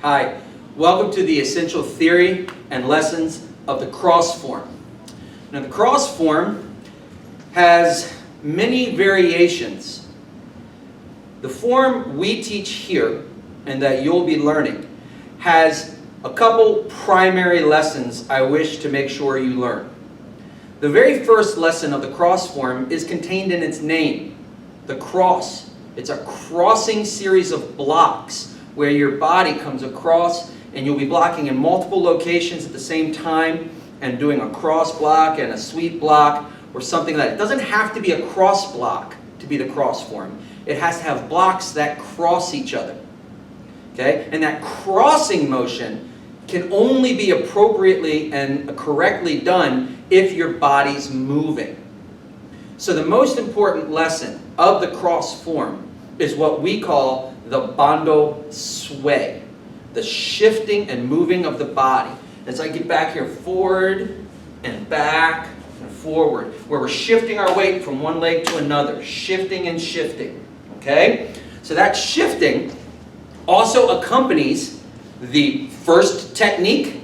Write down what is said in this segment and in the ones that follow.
Hi, welcome to the essential theory and lessons of the cross form. Now the cross form has many variations. The form we teach here and that you'll be learning has a couple primary lessons I wish to make sure you learn. The very first lesson of the cross form is contained in its name, the cross. It's a crossing series of blocks where your body comes across and you'll be blocking in multiple locations at the same time and doing a cross block and a sweep block or something like that. It doesn't have to be a cross block to be the cross form. It has to have blocks that cross each other. Okay? And that crossing motion can only be appropriately and correctly done if your body's moving. So the most important lesson of the cross form is what we call the bando sway, the shifting and moving of the body. As I get back here, forward and back and forward, where we're shifting our weight from one leg to another, shifting and shifting. Okay? So that shifting also accompanies the first technique,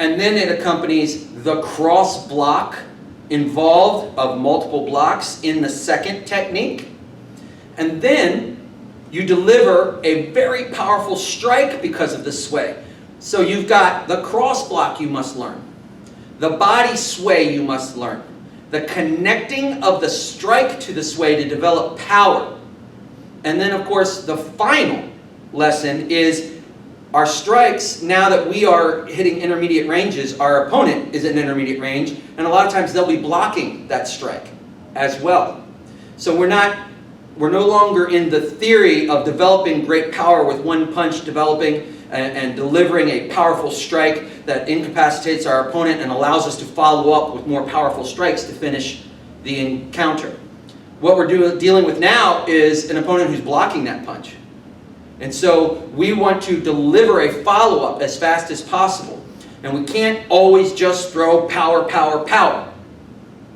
and then it accompanies the cross block involved of multiple blocks in the second technique. And then you deliver a very powerful strike because of the sway. So you've got the cross block you must learn. The body sway you must learn. The connecting of the strike to the sway to develop power. And then of course the final lesson is our strikes. Now that we are hitting intermediate ranges, our opponent is in intermediate range, and a lot of times they'll be blocking that strike as well. So we're no longer in the theory of developing great power with one punch, developing and delivering a powerful strike that incapacitates our opponent and allows us to follow up with more powerful strikes to finish the encounter. What we're dealing with now is an opponent who's blocking that punch. And so we want to deliver a follow-up as fast as possible. And we can't always just throw power, power, power.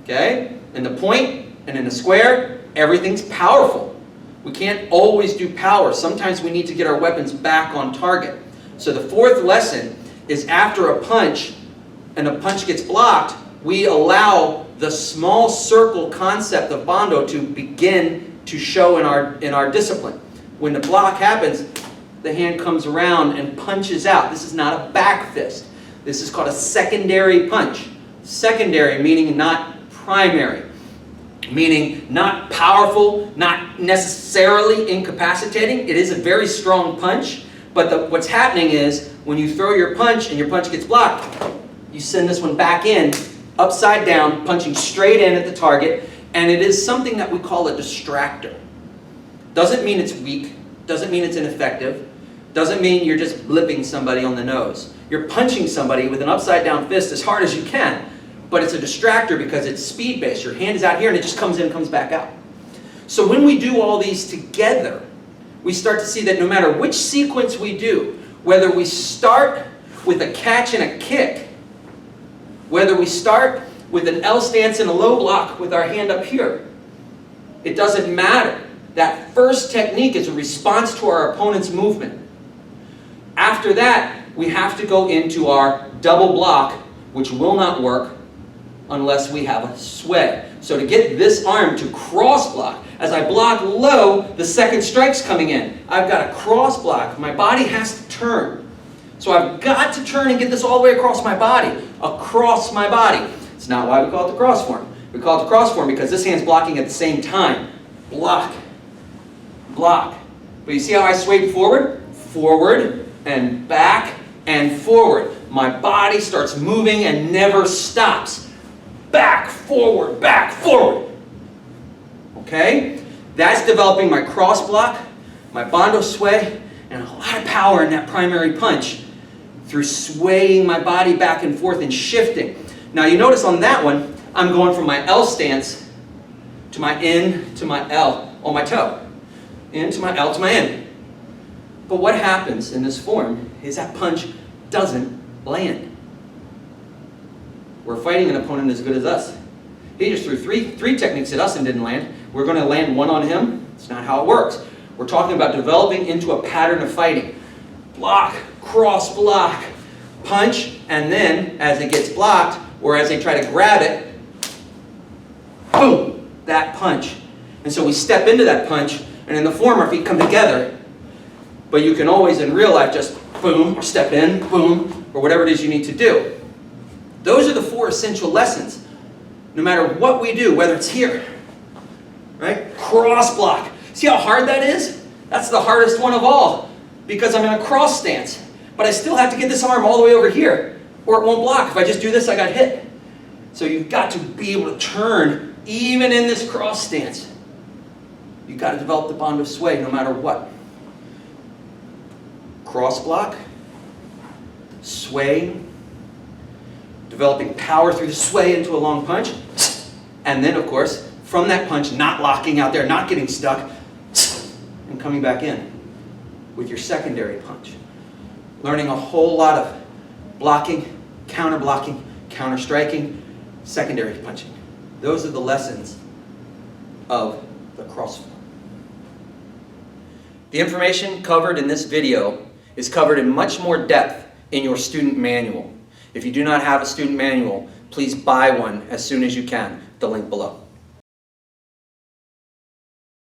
Okay? In the point and in the square, everything's powerful. We can't always do power. Sometimes we need to get our weapons back on target. So the fourth lesson is after a punch and a punch gets blocked, we allow the small circle concept of Bando to begin to show in our discipline. When the block happens, the hand comes around and punches out. This is not a back fist. This is called a secondary punch. Secondary meaning not primary. Meaning not powerful, not necessarily incapacitating. It is a very strong punch, but what's happening is when you throw your punch and your punch gets blocked, you send this one back in, upside down, punching straight in at the target, and it is something that we call a distractor. Doesn't mean it's weak, doesn't mean it's ineffective, doesn't mean you're just blipping somebody on the nose. You're punching somebody with an upside down fist as hard as you can. But it's a distractor because it's speed-based. Your hand is out here and it just comes in and comes back out. So when we do all these together, we start to see that no matter which sequence we do, whether we start with a catch and a kick, whether we start with an L stance and a low block with our hand up here, it doesn't matter. That first technique is a response to our opponent's movement. After that, we have to go into our double block, which will not work unless we have a sway. So to get this arm to cross block, as I block low, the second strike's coming in. I've got a cross block. My body has to turn. So I've got to turn and get this all the way across my body. Across my body. It's not why we call it the cross form. We call it the cross form because this hand's blocking at the same time. Block. Block. But you see how I swayed forward? Forward and back and forward. My body starts moving and never stops. Back, forward, back, forward. Okay? That's developing my cross block, my Bando sway, and a lot of power in that primary punch through swaying my body back and forth and shifting. Now you notice on that one, I'm going from my L stance to my in to my L on my toe. In to my L to my in. But what happens in this form is that punch doesn't land. We're fighting an opponent as good as us. He just threw three techniques at us and didn't land. We're going to land one on him. It's not how it works. We're talking about developing into a pattern of fighting. block, cross block, punch, and then as it gets blocked, or as they try to grab it, boom, that punch. And so we step into that punch, and in the form our feet come together, but you can always in real life just boom, or step in, boom, or whatever it is you need to do. Those are the 4 essential lessons. No matter what we do, whether it's here, right? Cross block. See how hard that is? That's the hardest one of all, because I'm in a cross stance. But I still have to get this arm all the way over here, or it won't block. If I just do this, I got hit. So you've got to be able to turn even in this cross stance. You've got to develop the bond of sway no matter what. Cross block, sway, developing power through the sway into a long punch, and then of course, from that punch, not locking out there, not getting stuck, and coming back in with your secondary punch. Learning a whole lot of blocking, counter striking, secondary punching. Those are the lessons of the cross form. The information covered in this video is covered in much more depth in your student manual. If you do not have a student manual, please buy one as soon as you can. The link below.